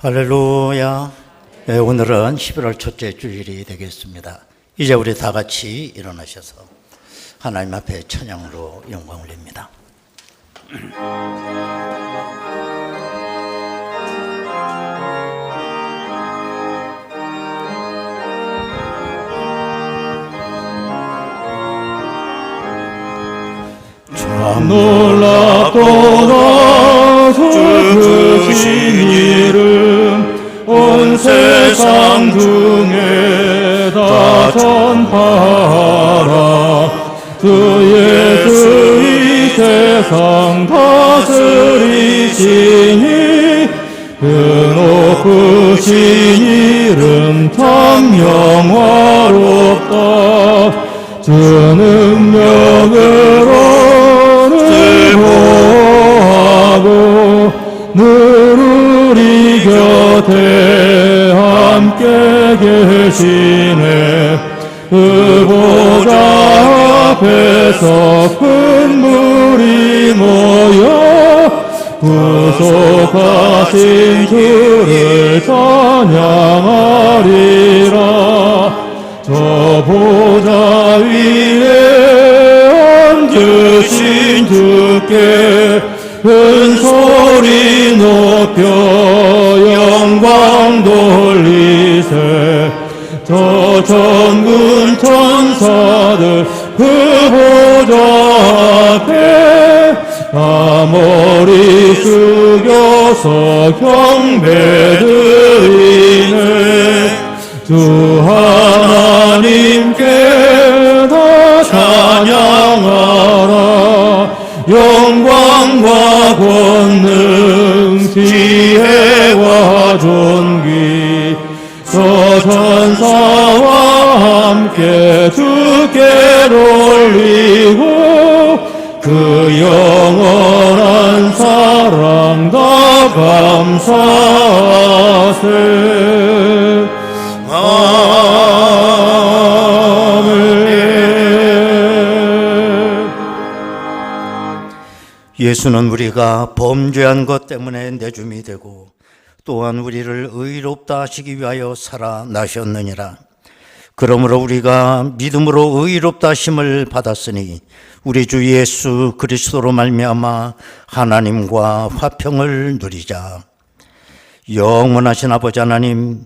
할렐루야. 네, 오늘은 11월 첫째 주일이 되겠습니다. 이제 우리 다 같이 일어나셔서 하나님 앞에 찬양으로 영광 올립니다. 참 놀랍도다 주 크신 이름 온 세상 중에 다 전파하라. 그 예수 이 세상 다스리시니 그 높으신 이름 참 영화롭다. 주 능력으로 보호하고 늘 우리 곁에 함께 계시네. 그 보좌 앞에서 큰 물이 모여 구속하신 주를 찬양하리라. 저 보좌 위에 앉으신 주께 큰 소리 높여 영광 돌리세. 저 천군 천사들 그 보좌 앞에 다 머리 숙여서 경배드리네. 주 하나님께 다 찬양하라. 영광과 권능 지혜와 존귀 저 천사와 함께 주께 돌리고 그 영원한 사랑 다 감사하세. 예수는 우리가 범죄한 것 때문에 내줌이 되고 또한 우리를 의롭다 하시기 위하여 살아나셨느니라. 그러므로 우리가 믿음으로 의롭다 하심을 받았으니 우리 주 예수 그리스도로 말미암아 하나님과 화평을 누리자. 영원하신 아버지 하나님,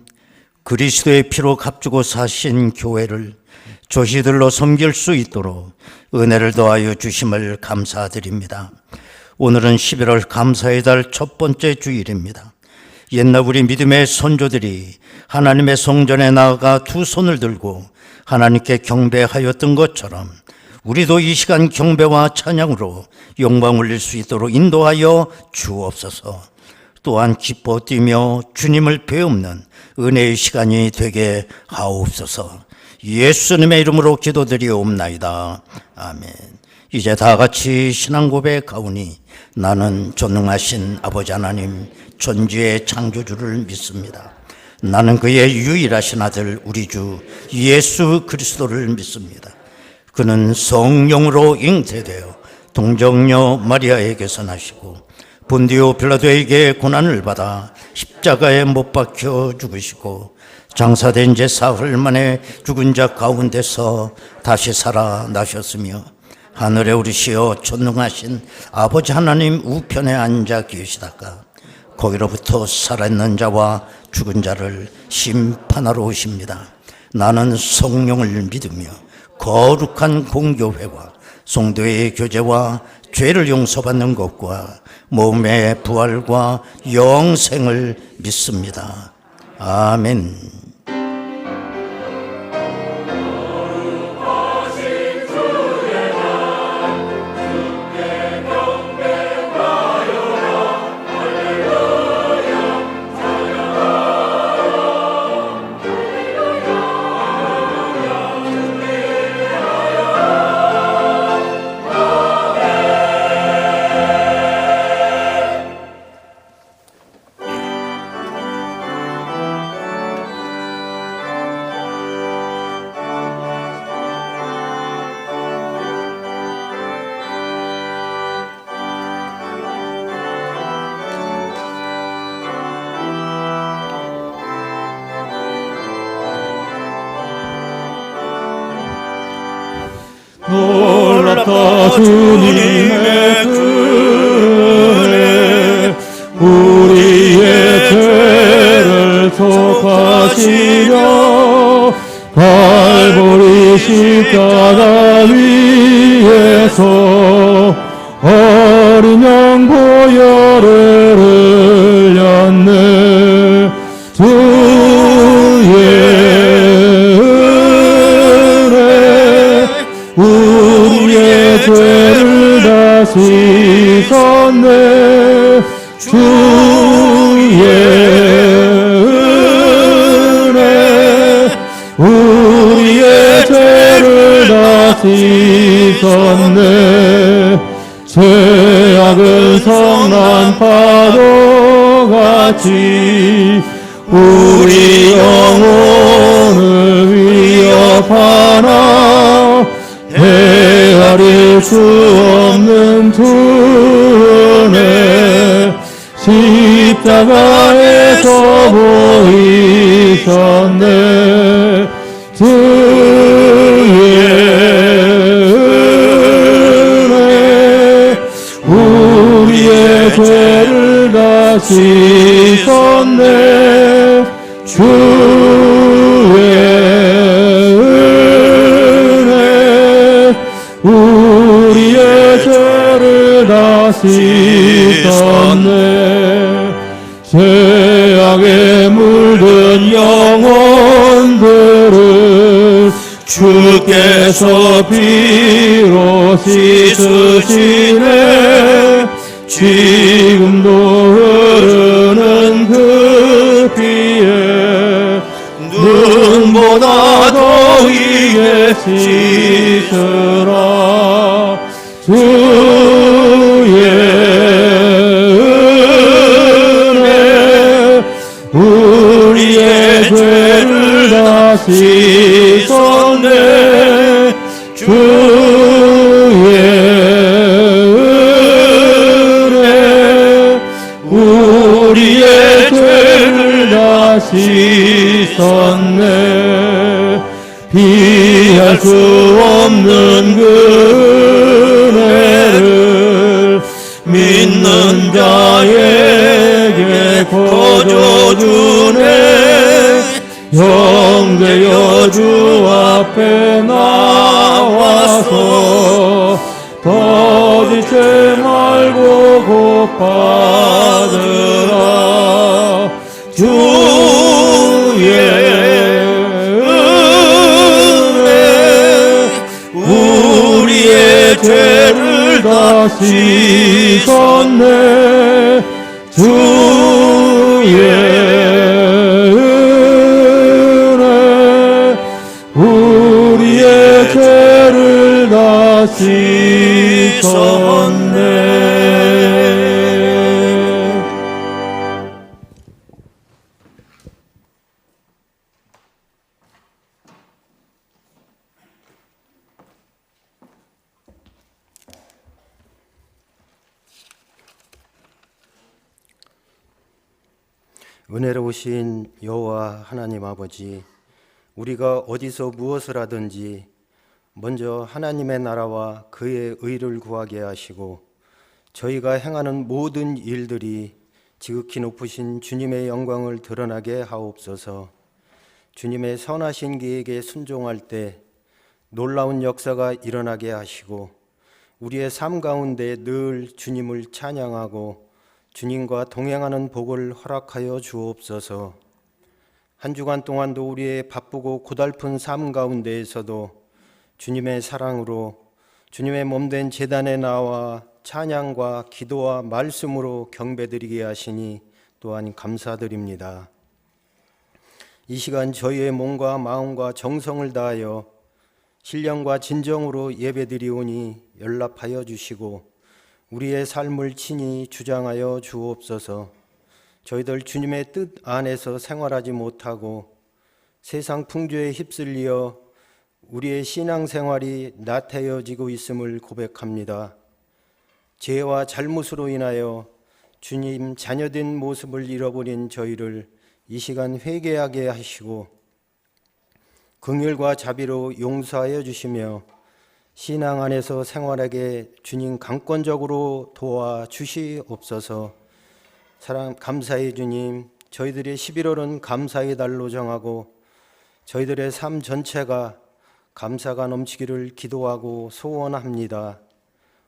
그리스도의 피로 값주고 사신 교회를 조시들로 섬길 수 있도록 은혜를 더하여 주심을 감사드립니다. 오늘은 11월 감사의 달 첫 번째 주일입니다. 옛날 우리 믿음의 선조들이 하나님의 성전에 나아가 두 손을 들고 하나님께 경배하였던 것처럼 우리도 이 시간 경배와 찬양으로 영광 올릴 수 있도록 인도하여 주옵소서. 또한 기뻐 뛰며 주님을 배우는 은혜의 시간이 되게 하옵소서. 예수님의 이름으로 기도드리옵나이다. 아멘. 이제 다 같이 신앙 고백하오니 나는 전능하신 아버지 하나님 전지의 창조주를 믿습니다. 나는 그의 유일하신 아들 우리 주 예수 그리스도를 믿습니다. 그는 성령으로 잉태되어 동정녀 마리아에게서 나시고 본디오 빌라도에게 고난을 받아 십자가에 못 박혀 죽으시고 장사된 지 사흘 만에 죽은 자 가운데서 다시 살아나셨으며 하늘에 오르시어 전능하신 아버지 하나님 우편에 앉아 계시다가 거기로부터 살아있는 자와 죽은 자를 심판하러 오십니다. 나는 성령을 믿으며 거룩한 공교회와 성도의 교제와 죄를 용서받는 것과 몸의 부활과 영생을 믿습니다. 아멘. 놀랍다 주님의 은혜 우리의 죄를 속하시려 갈보리 십자가 위에서 어린 양 보혈을 흘렸네 주의 은혜 우리의 죄를 다 씻었네 주의 은혜 우리의 죄를 다 씻었네 죄악은 성난 파도같이 우리 영혼을 위협하나 헤아릴 수 없는 주 은혜 십자가에서 보이셨네 주의 은혜 우리의 죄를 다 씻었네 주의 은혜 우리의 죄를 다 씻었네 죄악에 물든 영혼들을 주께서 피로 씻으시네 지금도 흐르는 그 피에 눈보다 더위에 씻으라 주의 은혜 우리의 죄를 다 씻었네 주의 은혜 우리의 죄를 다 씻었네 피할 수 없는 그 은혜를 믿는 자에게 거저주네 형제여 주 앞에 나와서 더디지 말고 곧 받으라 주의 은혜 우리의 죄를 다 씻었네 주의 은혜 우리의 죄를 다 씻었네 은혜로우신 여호와 하나님 아버지, 우리가 어디서 무엇을 하든지 먼저 하나님의 나라와 그의 의를 구하게 하시고 저희가 행하는 모든 일들이 지극히 높으신 주님의 영광을 드러나게 하옵소서. 주님의 선하신 계획에 순종할 때 놀라운 역사가 일어나게 하시고 우리의 삶 가운데 늘 주님을 찬양하고 주님과 동행하는 복을 허락하여 주옵소서. 한 주간 동안도 우리의 바쁘고 고달픈 삶 가운데에서도 주님의 사랑으로 주님의 몸된 제단에 나와 찬양과 기도와 말씀으로 경배드리게 하시니 또한 감사드립니다. 이 시간 저희의 몸과 마음과 정성을 다하여 신령과 진정으로 예배드리오니 연락하여 주시고 우리의 삶을 친히 주장하여 주옵소서. 저희들 주님의 뜻 안에서 생활하지 못하고 세상 풍조에 휩쓸려 우리의 신앙생활이 나태해지고 있음을 고백합니다. 죄와 잘못으로 인하여 주님 자녀된 모습을 잃어버린 저희를 이 시간 회개하게 하시고 긍휼과 자비로 용서하여 주시며 신앙 안에서 생활하게 주님 강권적으로 도와주시옵소서. 사랑 감사의 주님, 저희들의 11월은 감사의 달로 정하고 저희들의 삶 전체가 감사가 넘치기를 기도하고 소원합니다.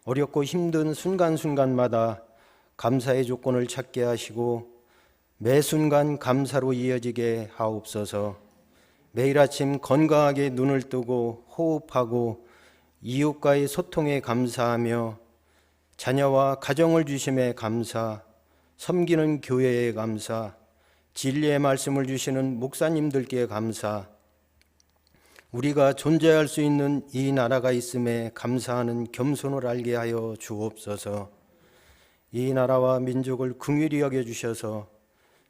어렵고 힘든 순간순간마다 감사의 조건을 찾게 하시고 매 순간 감사로 이어지게 하옵소서. 매일 아침 건강하게 눈을 뜨고 호흡하고 이웃과의 소통에 감사하며 자녀와 가정을 주심에 감사, 섬기는 교회에 감사, 진리의 말씀을 주시는 목사님들께 감사, 우리가 존재할 수 있는 이 나라가 있음에 감사하는 겸손을 알게 하여 주옵소서. 이 나라와 민족을 긍휼히 여겨주셔서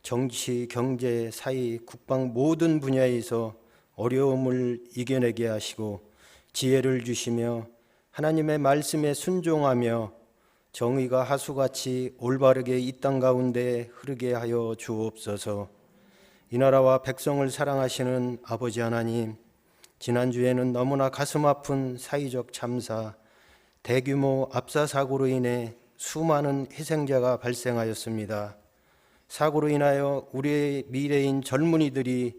정치, 경제, 사회, 국방 모든 분야에서 어려움을 이겨내게 하시고 지혜를 주시며 하나님의 말씀에 순종하며 정의가 하수같이 올바르게 이 땅 가운데 흐르게 하여 주옵소서. 이 나라와 백성을 사랑하시는 아버지 하나님, 지난주에는 너무나 가슴 아픈 사회적 참사, 대규모 압사 사고로 인해 수많은 희생자가 발생하였습니다. 사고로 인하여 우리의 미래인 젊은이들이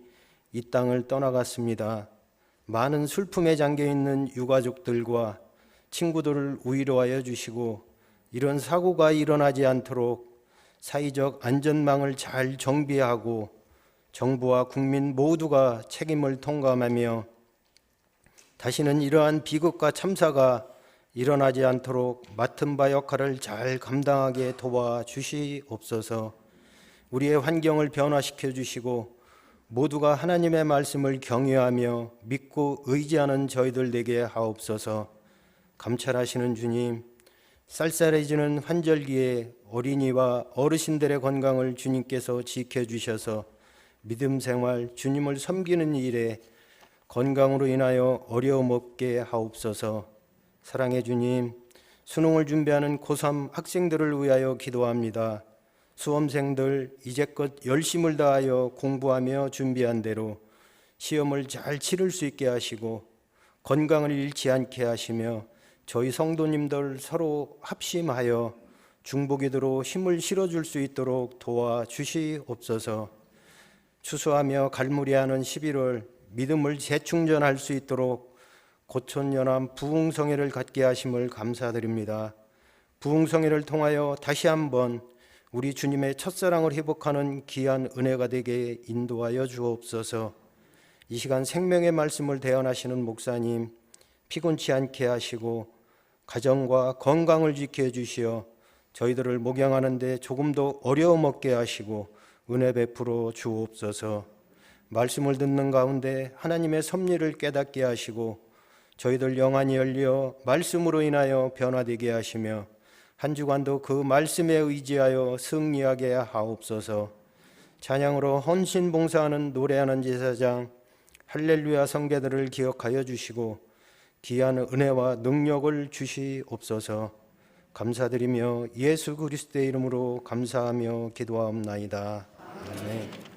이 땅을 떠나갔습니다. 많은 슬픔에 잠겨있는 유가족들과 친구들을 위로하여 주시고 이런 사고가 일어나지 않도록 사회적 안전망을 잘 정비하고 정부와 국민 모두가 책임을 통감하며 다시는 이러한 비극과 참사가 일어나지 않도록 맡은 바 역할을 잘 감당하게 도와주시옵소서. 우리의 환경을 변화시켜 주시고 모두가 하나님의 말씀을 경외하며 믿고 의지하는 저희들 되게 하옵소서. 감찰하시는 주님, 쌀쌀해지는 환절기에 어린이와 어르신들의 건강을 주님께서 지켜주셔서 믿음 생활, 주님을 섬기는 일에 건강으로 인하여 어려움 없게 하옵소서. 사랑의 주님, 수능을 준비하는 고3 학생들을 위하여 기도합니다. 수험생들 이제껏 열심을 다하여 공부하며 준비한 대로 시험을 잘 치를 수 있게 하시고 건강을 잃지 않게 하시며 저희 성도님들 서로 합심하여 중보기도로 힘을 실어줄 수 있도록 도와주시옵소서. 추수하며 갈무리하는 11월 믿음을 재충전할 수 있도록 고촌연합 부흥성회를 갖게 하심을 감사드립니다. 부흥성회를 통하여 다시 한번 우리 주님의 첫사랑을 회복하는 귀한 은혜가 되게 인도하여 주옵소서. 이 시간 생명의 말씀을 대언하시는 목사님 피곤치 않게 하시고 가정과 건강을 지켜주시어 저희들을 목양하는 데 조금도 어려움 없게 하시고 은혜 베풀어 주옵소서. 말씀을 듣는 가운데 하나님의 섭리를 깨닫게 하시고 저희들 영안이 열려 말씀으로 인하여 변화되게 하시며 한 주간도 그 말씀에 의지하여 승리하게 하옵소서. 찬양으로 헌신 봉사하는 노래하는 제사장 할렐루야 성계들을 기억하여 주시고 귀한 은혜와 능력을 주시옵소서. 감사드리며 예수 그리스도의 이름으로 감사하며 기도하옵나이다. 아멘.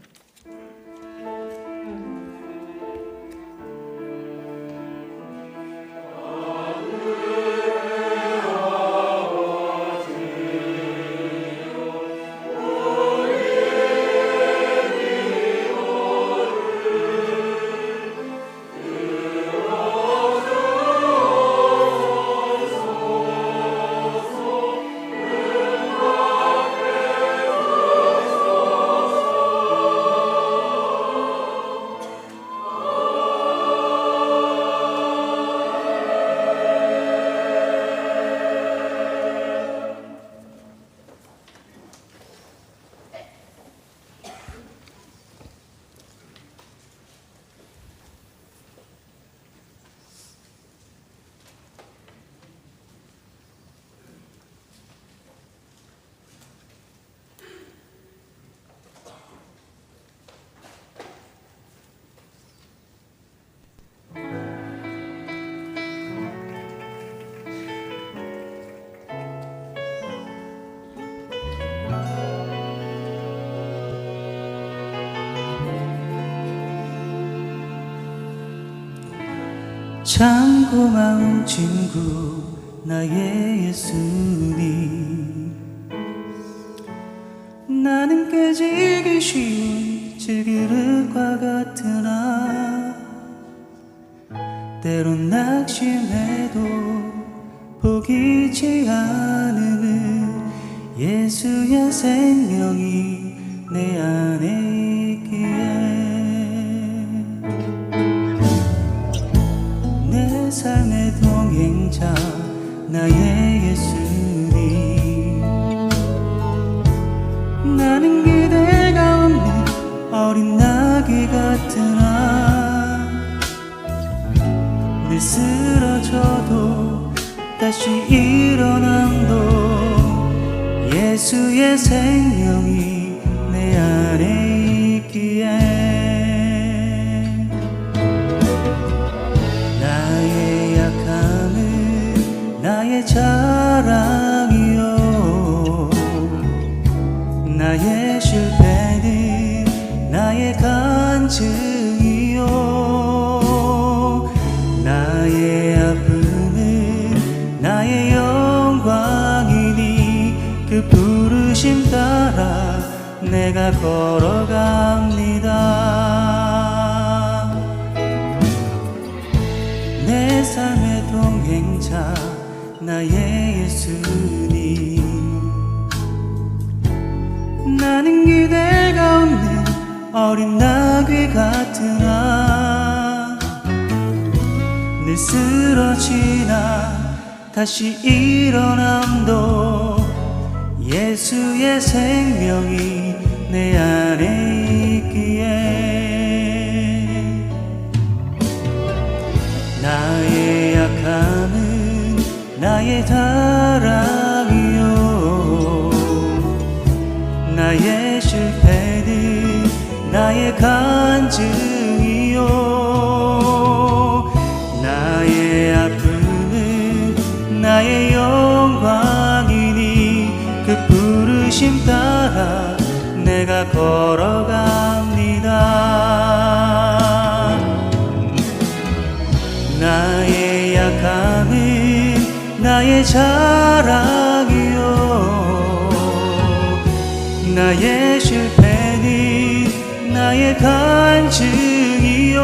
참 고마운 친구 나의 예수님. 나는 깨지기 쉬운 질그릇과 같으나 때론 낙심해도 포기치 않으는 예수의 생명이 내 안에 있기에 내 삶의 동행자 나의 예수님. 나는 기대가 없는 어린 나귀 같으나 늘 쓰러져도 다시 일어남도 예수의 생명이 내 안에 있기에 나의 약함은 나의 자랑이요 나의 실패는 나의 간증이요 나의 아픔은 나의 영광이니 그 부르심 따라 내가 걸어갑니다. 내 삶의 동행자 나의 예수님. 나는 기대가 없는 어린 나귀 같으나 늘 쓰러지나 다시 일어남도 예수의 생명이 내 안에 있기에 나의 약함은 나의 자랑이요 나의 실패는 나의 간증이요 나의 아픔은 나의 영광이니 그 부르심 따라 내가 걸어갑니다. 나의 약함은 나의 자랑이요 나의 실패는 나의 간증이요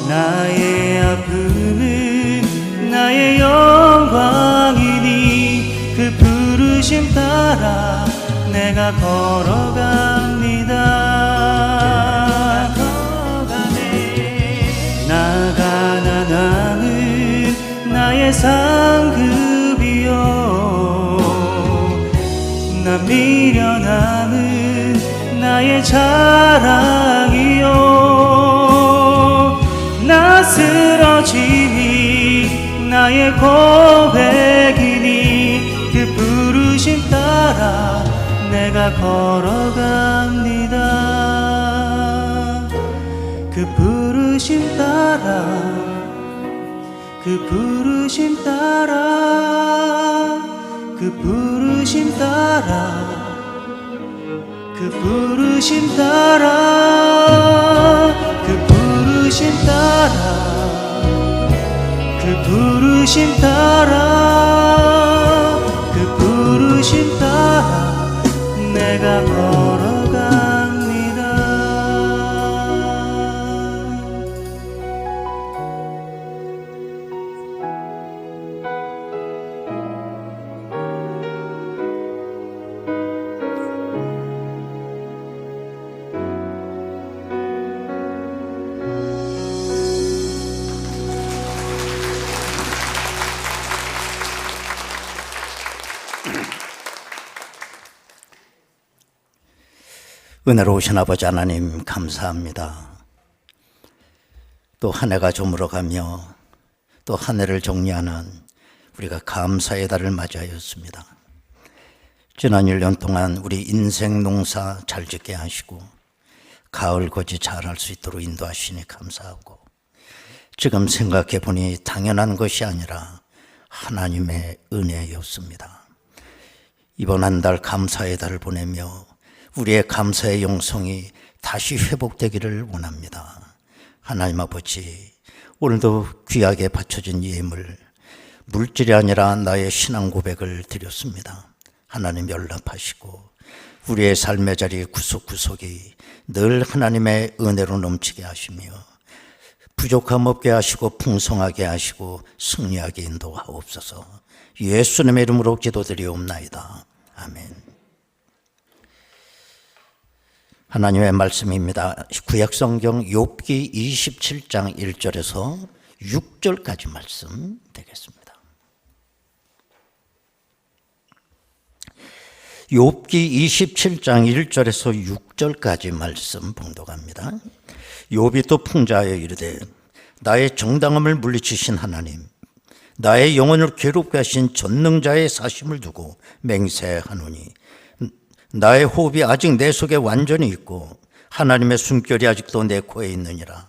나의 아픔은 나의 영광이니 그 부르심 따라 내가 걸어갑니다. 나 가난함은 나의 상급이요 나 미련함은 나의 자랑이요 나 쓰러짐이 나의 고백이니 그 부르심 따라 내가 걸어갑니다. 그 부르심 따라 그 부르심 따라 그 부르심 따라 그 부르심 따라 그 부르심 따라 그 부르심 따라 그 부르심 따라 내가 걸어갑니다. 은혜로우신 아버지 하나님 감사합니다. 또 한 해가 저물어가며 또 한 해를 정리하는 우리가 감사의 달을 맞이하였습니다. 지난 1년 동안 우리 인생 농사 잘 짓게 하시고 가을 거지 잘할 수 있도록 인도하시니 감사하고 지금 생각해 보니 당연한 것이 아니라 하나님의 은혜였습니다. 이번 한 달 감사의 달을 보내며 우리의 감사의 영성이 다시 회복되기를 원합니다. 하나님 아버지, 오늘도 귀하게 바쳐진 예물, 물질이 아니라 나의 신앙 고백을 드렸습니다. 하나님 연락하시고 우리의 삶의 자리 구석구석이 늘 하나님의 은혜로 넘치게 하시며 부족함 없게 하시고 풍성하게 하시고 승리하게 인도하옵소서. 예수님의 이름으로 기도드리옵나이다. 아멘. 하나님의 말씀입니다. 구약성경 욥기 27장 1절에서 6절까지 말씀 되겠습니다. 욥기 27장 1절에서 6절까지 말씀 봉독합니다. 욥이 또 풍자하여 이르되 나의 정당함을 물리치신 하나님, 나의 영혼을 괴롭게 하신 전능자의 사심을 두고 맹세하노니 나의 호흡이 아직 내 속에 완전히 있고 하나님의 숨결이 아직도 내 코에 있느니라.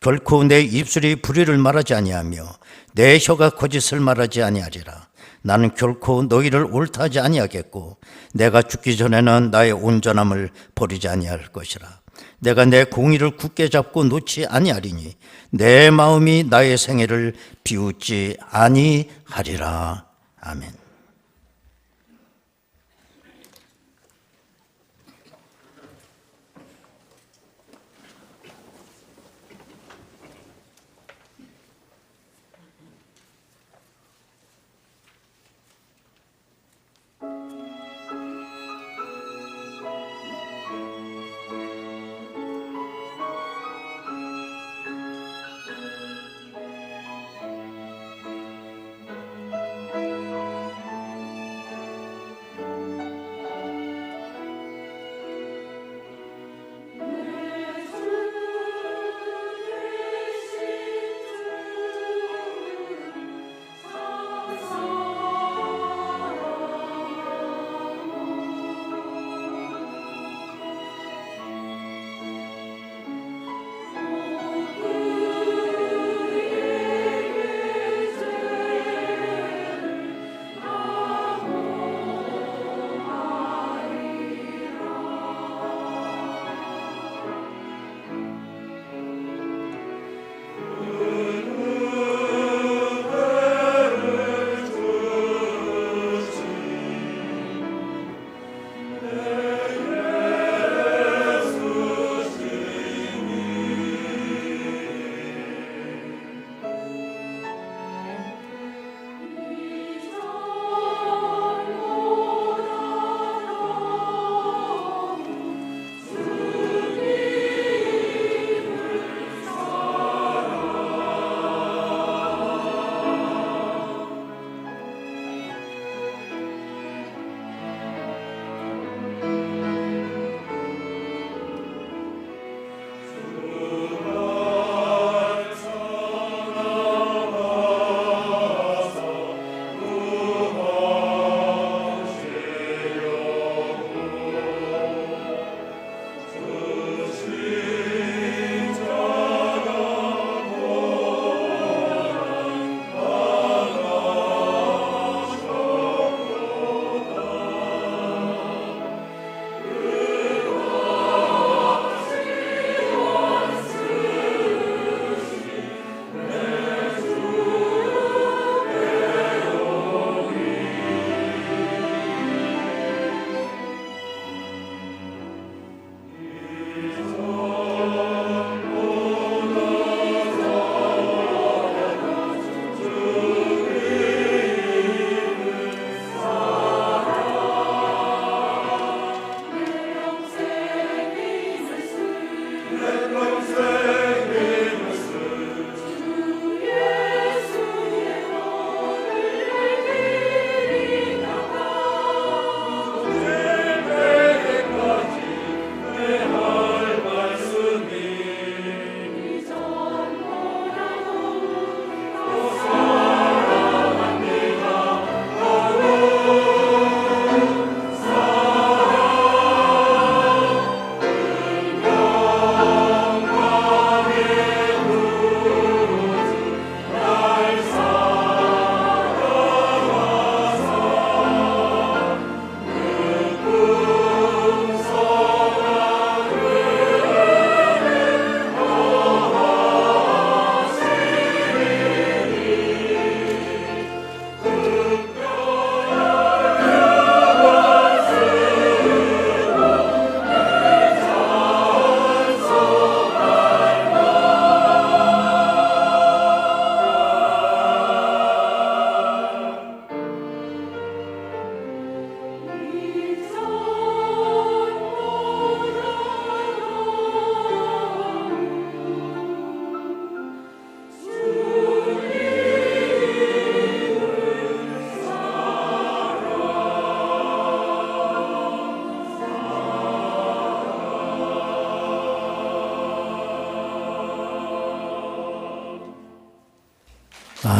결코 내 입술이 불의를 말하지 아니하며 내 혀가 거짓을 말하지 아니하리라. 나는 결코 너희를 옳다 하지 아니하겠고 내가 죽기 전에는 나의 온전함을 버리지 아니할 것이라. 내가 내 공의를 굳게 잡고 놓지 아니하리니 내 마음이 나의 생애를 비웃지 아니하리라. 아멘.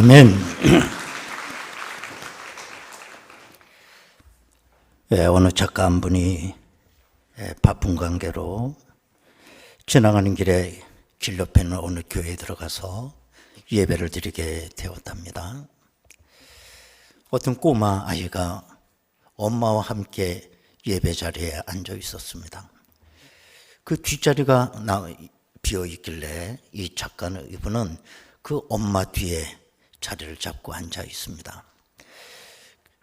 아멘. 어느 작가 한 분이 바쁜 관계로 지나가는 길에 길 옆에 있는 어느 교회에 들어가서 예배를 드리게 되었답니다. 어떤 꼬마 아이가 엄마와 함께 예배 자리에 앉아 있었습니다. 그 뒷자리가 비어 있길래 이 작가는 이분은 그 엄마 뒤에 자리를 잡고 앉아 있습니다.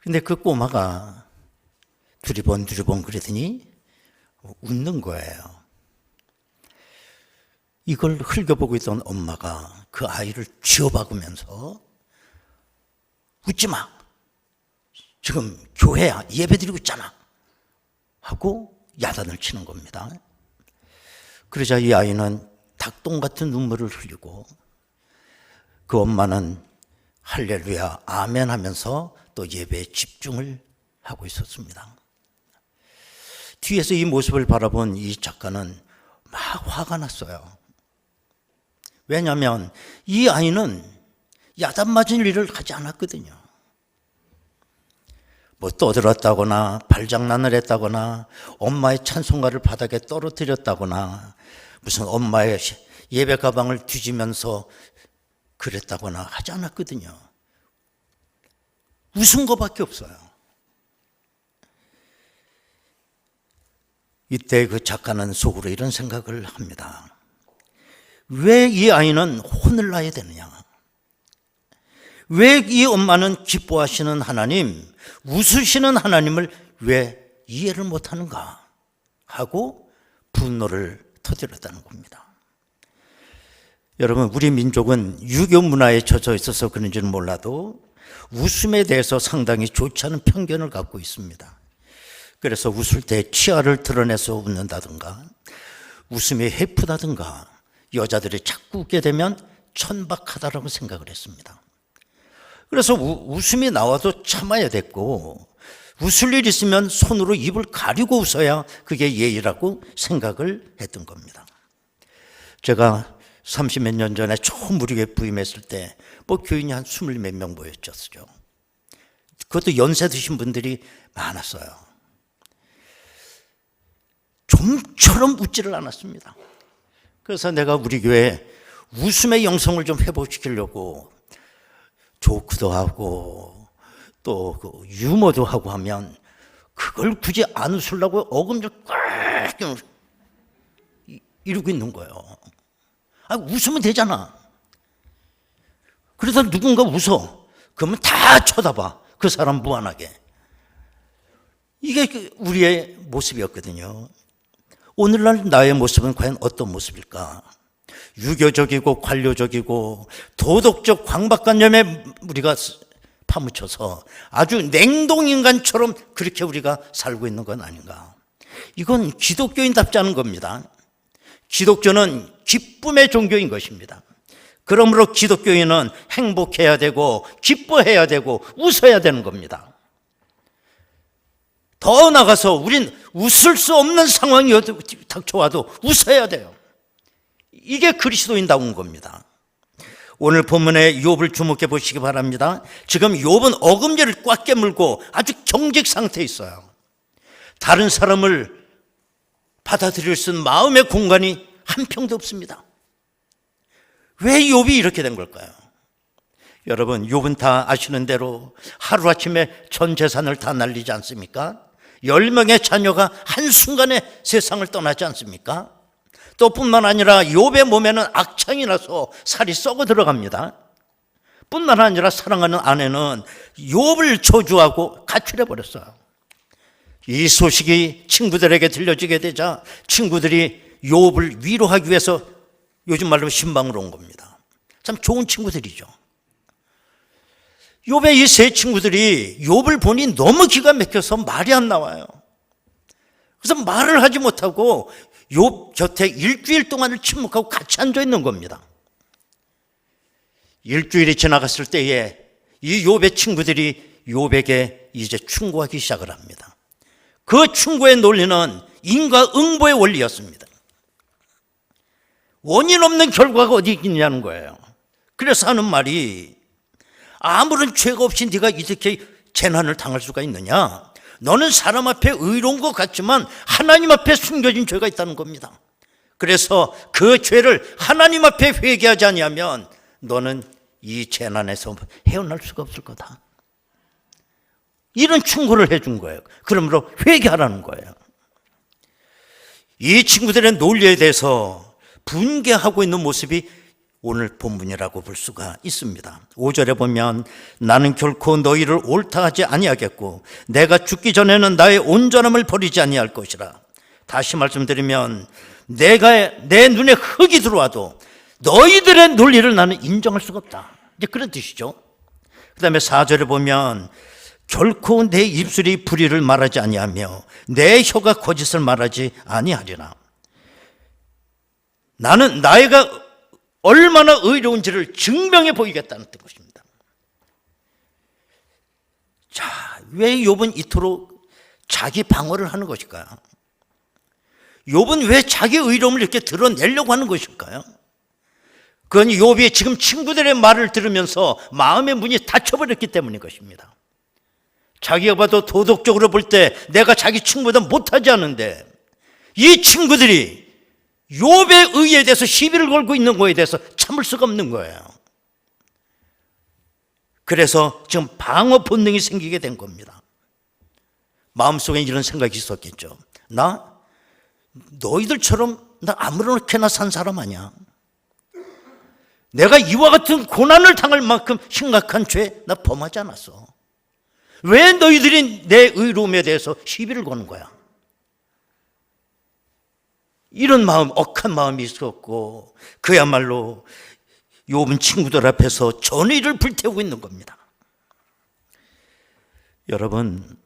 근데 그 꼬마가 두리번 그러더니 웃는 거예요. 이걸 흘겨보고 있던 엄마가 그 아이를 쥐어박으면서 웃지 마. 지금 교회야. 예배 드리고 있잖아. 하고 야단을 치는 겁니다. 그러자 이 아이는 닭똥 같은 눈물을 흘리고 그 엄마는 할렐루야, 아멘 하면서 또 예배에 집중을 하고 있었습니다. 뒤에서 이 모습을 바라본 이 작가는 막 화가 났어요. 왜냐하면 이 아이는 야단 맞은 일을 하지 않았거든요. 뭐 떠들었다거나 발장난을 했다거나 엄마의 찬송가를 바닥에 떨어뜨렸다거나 무슨 엄마의 예배 가방을 뒤지면서 그랬다거나 하지 않았거든요. 웃은 것밖에 없어요. 이때 그 작가는 속으로 이런 생각을 합니다. 왜 이 아이는 혼을 나야 되느냐? 왜 이 엄마는 기뻐하시는 하나님, 웃으시는 하나님을 왜 이해를 못하는가? 하고 분노를 터뜨렸다는 겁니다. 여러분, 우리 민족은 유교 문화에 젖어 있어서 그런지는 몰라도 웃음에 대해서 상당히 좋지 않은 편견을 갖고 있습니다. 그래서 웃을 때 치아를 드러내서 웃는다든가 웃음이 해프다든가 여자들이 자꾸 웃게 되면 천박하다라고 생각을 했습니다. 그래서 웃음이 나와도 참아야 됐고 웃을 일 있으면 손으로 입을 가리고 웃어야 그게 예의라고 생각을 했던 겁니다. 제가 30몇 년 전에 처음 우리 교회 부임했을 때 뭐 교인이 한 20몇 명 모였죠. 그것도 연세 드신 분들이 많았어요. 좀처럼 웃지를 않았습니다. 그래서 내가 우리 교회에 웃음의 영성을 좀 회복시키려고 조크도 하고 또 그 유머도 하고 하면 그걸 굳이 안 웃으려고 어금니 꽉 이러고 있는 거예요. 아, 웃으면 되잖아. 그래서 누군가 웃어. 그러면 다 쳐다봐. 그 사람 무한하게. 이게 우리의 모습이었거든요. 오늘날 나의 모습은 과연 어떤 모습일까? 유교적이고 관료적이고 도덕적 강박관념에 우리가 파묻혀서 아주 냉동인간처럼 그렇게 우리가 살고 있는 건 아닌가? 이건 기독교인답지 않은 겁니다. 기독교는 기쁨의 종교인 것입니다. 그러므로 기독교인은 행복해야 되고 기뻐해야 되고 웃어야 되는 겁니다. 더 나가서 우린 웃을 수 없는 상황이 닥쳐와도 웃어야 돼요. 이게 그리스도인다운 겁니다. 오늘 본문의 욥을 주목해 보시기 바랍니다. 지금 욥은 어금니를 꽉 깨물고 아주 경직 상태에 있어요. 다른 사람을 받아들일 수 있는 마음의 공간이 한 평도 없습니다. 왜 욥이 이렇게 된 걸까요? 여러분, 욥은 다 아시는 대로 하루아침에 전 재산을 다 날리지 않습니까? 10명의 자녀가 한순간에 세상을 떠나지 않습니까? 또 뿐만 아니라 욥의 몸에는 악창이 나서 살이 썩어 들어갑니다. 뿐만 아니라 사랑하는 아내는 욥을 저주하고 가출해 버렸어요. 이 소식이 친구들에게 들려지게 되자 친구들이 욥을 위로하기 위해서 요즘 말로 신방으로 온 겁니다. 참 좋은 친구들이죠. 욥의 이 세 친구들이 욥을 보니 너무 기가 막혀서 말이 안 나와요. 그래서 말을 하지 못하고 욥 곁에 일주일 동안을 침묵하고 같이 앉아 있는 겁니다. 일주일이 지나갔을 때에 이 욥의 친구들이 욥에게 이제 충고하기 시작을 합니다. 그 충고의 논리는 인과응보의 원리였습니다. 원인 없는 결과가 어디 있냐는 거예요. 그래서 하는 말이 아무런 죄가 없이 네가 이렇게 재난을 당할 수가 있느냐? 너는 사람 앞에 의로운 것 같지만 하나님 앞에 숨겨진 죄가 있다는 겁니다. 그래서 그 죄를 하나님 앞에 회개하지 아니하면 너는 이 재난에서 헤어날 수가 없을 거다. 이런 충고를 해준 거예요. 그러므로 회개하라는 거예요. 이 친구들의 논리에 대해서 분개하고 있는 모습이 오늘 본문이라고 볼 수가 있습니다. 5절에 보면 나는 결코 너희를 옳다 하지 아니하겠고 내가 죽기 전에는 나의 온전함을 버리지 아니할 것이라. 다시 말씀드리면 내가 내 눈에 흙이 들어와도 너희들의 논리를 나는 인정할 수가 없다. 이제 그런 뜻이죠. 그 다음에 4절에 보면 결코 내 입술이 불의를 말하지 아니하며 내 혀가 거짓을 말하지 아니하리라. 나는 나이가 얼마나 의로운지를 증명해 보이겠다는 것입니다. 자, 왜 욥은 이토록 자기 방어를 하는 것일까요? 욥은 왜 자기 의로움을 이렇게 드러내려고 하는 것일까요? 그건 욥이 지금 친구들의 말을 들으면서 마음의 문이 닫혀버렸기 때문인 것입니다. 자기가 봐도 도덕적으로 볼 때 내가 자기 친구보다 못하지 않은데 이 친구들이 욥의 의에 대해서 시비를 걸고 있는 거에 대해서 참을 수가 없는 거예요. 그래서 지금 방어 본능이 생기게 된 겁니다. 마음속에 이런 생각이 있었겠죠. 나 너희들처럼 나 아무렇게나 산 사람 아니야. 내가 이와 같은 고난을 당할 만큼 심각한 죄 나 범하지 않았어. 왜 너희들이 내 의로움에 대해서 시비를 거는 거야? 이런 마음, 억한 마음이 있었고 그야말로 욥은 친구들 앞에서 전의를 불태우고 있는 겁니다. 여러분,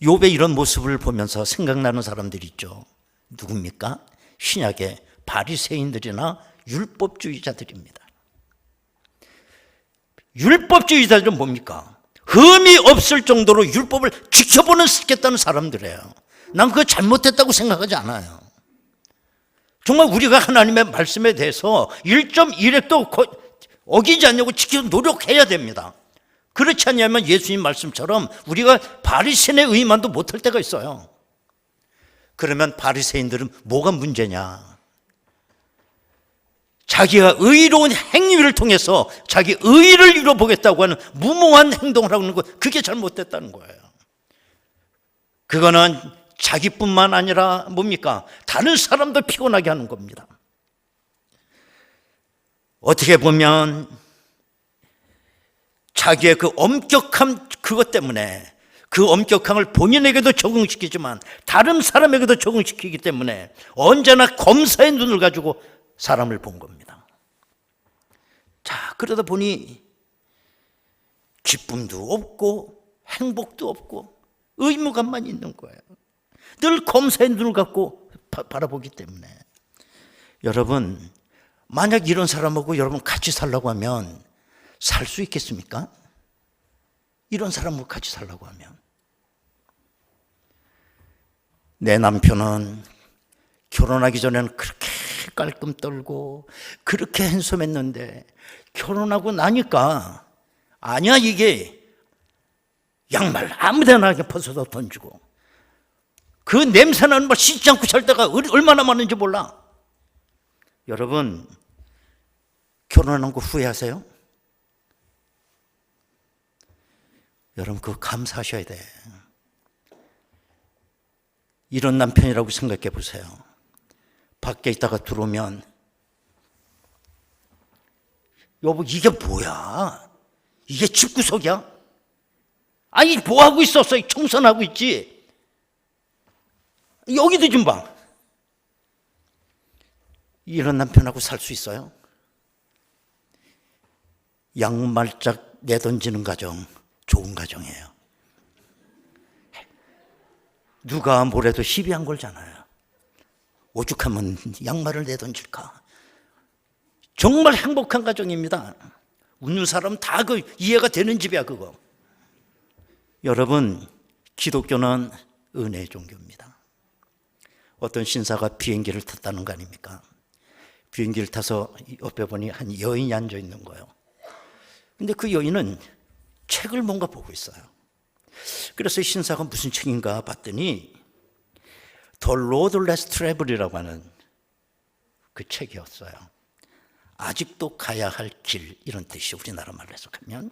욥의 이런 모습을 보면서 생각나는 사람들이 있죠. 누굽니까? 신약의 바리새인들이나 율법주의자들입니다. 율법주의자들은 뭡니까? 흠이 없을 정도로 율법을 지켜보는 쓰겠다는 사람들이에요. 난 그거 잘못됐다고 생각하지 않아요. 정말 우리가 하나님의 말씀에 대해서 1.1획도 어기지 않냐고 지켜 노력해야 됩니다. 그렇지 않으면 예수님 말씀처럼 우리가 바리새인의 의만도 못할 때가 있어요. 그러면 바리새인들은 뭐가 문제냐? 자기가 의로운 행위를 통해서 자기 의의를 이뤄보겠다고 하는 무모한 행동을 하고 있는 거, 그게 잘못됐다는 거예요. 그거는 자기뿐만 아니라 뭡니까? 다른 사람도 피곤하게 하는 겁니다. 어떻게 보면 자기의 그 엄격함 그것 때문에 그 엄격함을 본인에게도 적응시키지만 다른 사람에게도 적응시키기 때문에 언제나 검사의 눈을 가지고 사람을 본 겁니다. 자, 그러다 보니 기쁨도 없고 행복도 없고 의무감만 있는 거예요. 늘 검사의 눈을 갖고 바라보기 때문에. 여러분, 만약 이런 사람하고 여러분 같이 살라고 하면 살 수 있겠습니까? 이런 사람하고 같이 살라고 하면. 내 남편은 결혼하기 전에는 그렇게 깔끔 떨고 그렇게 핸섬했는데 결혼하고 나니까 아니야, 이게 양말 아무데나 벗어서 던지고 그 냄새나는 말 씻지 않고 살 때가 얼마나 많은지 몰라. 여러분, 결혼한 거 후회하세요? 여러분, 그거 감사하셔야 돼. 이런 남편이라고 생각해 보세요. 밖에 있다가 들어오면 여보, 이게 뭐야? 이게 집구석이야? 아니, 뭐하고 있었어? 청소하고 있지? 여기도 좀 봐. 이런 남편하고 살 수 있어요? 양말짝 내던지는 가정, 좋은 가정이에요. 누가 뭐래도 시비 안 걸잖아요. 오죽하면 양말을 내던질까? 정말 행복한 가정입니다. 웃는 사람 다 그 이해가 되는 집이야, 그거. 여러분, 기독교는 은혜의 종교입니다. 어떤 신사가 비행기를 탔다는 거 아닙니까? 비행기를 타서 옆에 보니 한 여인이 앉아 있는 거예요. 근데 그 여인은 책을 뭔가 보고 있어요. 그래서 신사가 무슨 책인가 봤더니 The Road Less Travel이라고 하는 그 책이었어요. 아직도 가야 할 길, 이런 뜻이 우리나라 말로 해석하면.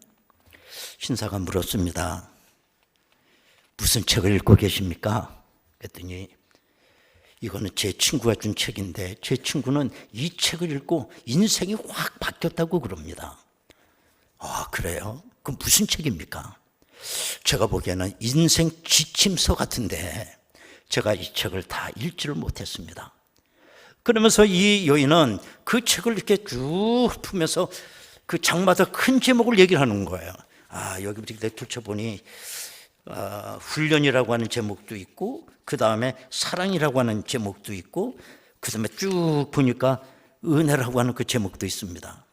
신사가 물었습니다. 무슨 책을 읽고 계십니까? 그랬더니 이거는 제 친구가 준 책인데 제 친구는 이 책을 읽고 인생이 확 바뀌었다고 그럽니다. 아, 그래요? 그럼 무슨 책입니까? 제가 보기에는 인생 지침서 같은데 제가 이 책을 다 읽지를 못했습니다. 그러면서 이 여인은 그 책을 이렇게 쭉 풀면서 그 장마다 큰 제목을 얘기를 하는 거예요. 아, 여기 이렇게 펼쳐보니 훈련이라고 하는 제목도 있고, 그 다음에 사랑이라고 하는 제목도 있고, 그 다음에 쭉 보니까 은혜라고 하는 그 제목도 있습니다.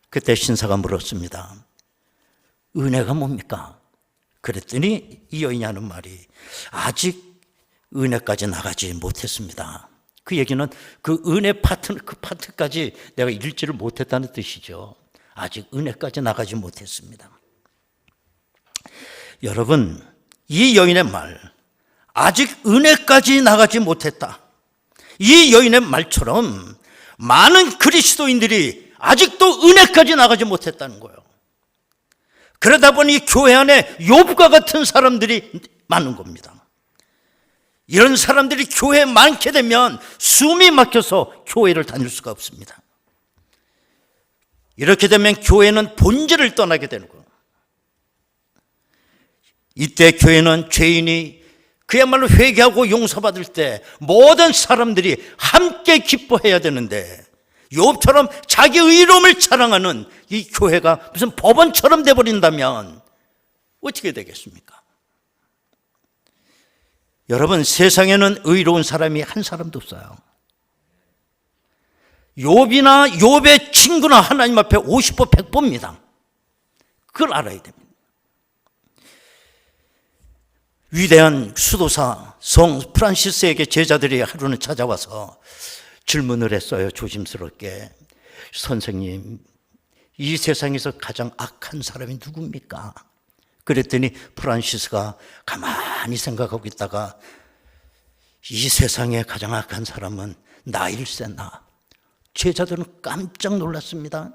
그때 신사가 물었습니다. 은혜가 뭡니까? 그랬더니 이 여인이 하는 말이 아직 은혜까지 나가지 못했습니다. 그 얘기는 그 은혜 파트까지 내가 읽지를 못했다는 뜻이죠. 아직 은혜까지 나가지 못했습니다. 여러분, 이 여인의 말, 아직 은혜까지 나가지 못했다. 이 여인의 말처럼 많은 그리스도인들이 아직도 은혜까지 나가지 못했다는 거예요. 그러다 보니 교회 안에 욥과 같은 사람들이 많은 겁니다. 이런 사람들이 교회에 많게 되면 숨이 막혀서 교회를 다닐 수가 없습니다. 이렇게 되면 교회는 본질을 떠나게 되는 거예요. 이때 교회는 죄인이 그야말로 회개하고 용서받을 때 모든 사람들이 함께 기뻐해야 되는데 욥처럼 자기 의로움을 자랑하는 이 교회가 무슨 법원처럼 돼버린다면 어떻게 되겠습니까? 여러분, 세상에는 의로운 사람이 한 사람도 없어요. 욥이나 욥의 친구나 하나님 앞에 50보 100보입니다. 그걸 알아야 됩니다. 위대한 수도사 성 프란시스에게 제자들이 하루는 찾아와서 질문을 했어요. 조심스럽게. 선생님, 이 세상에서 가장 악한 사람이 누굽니까? 그랬더니 프란시스가 가만히 생각하고 있다가 이 세상에 가장 악한 사람은 나일세, 나. 제자들은 깜짝 놀랐습니다.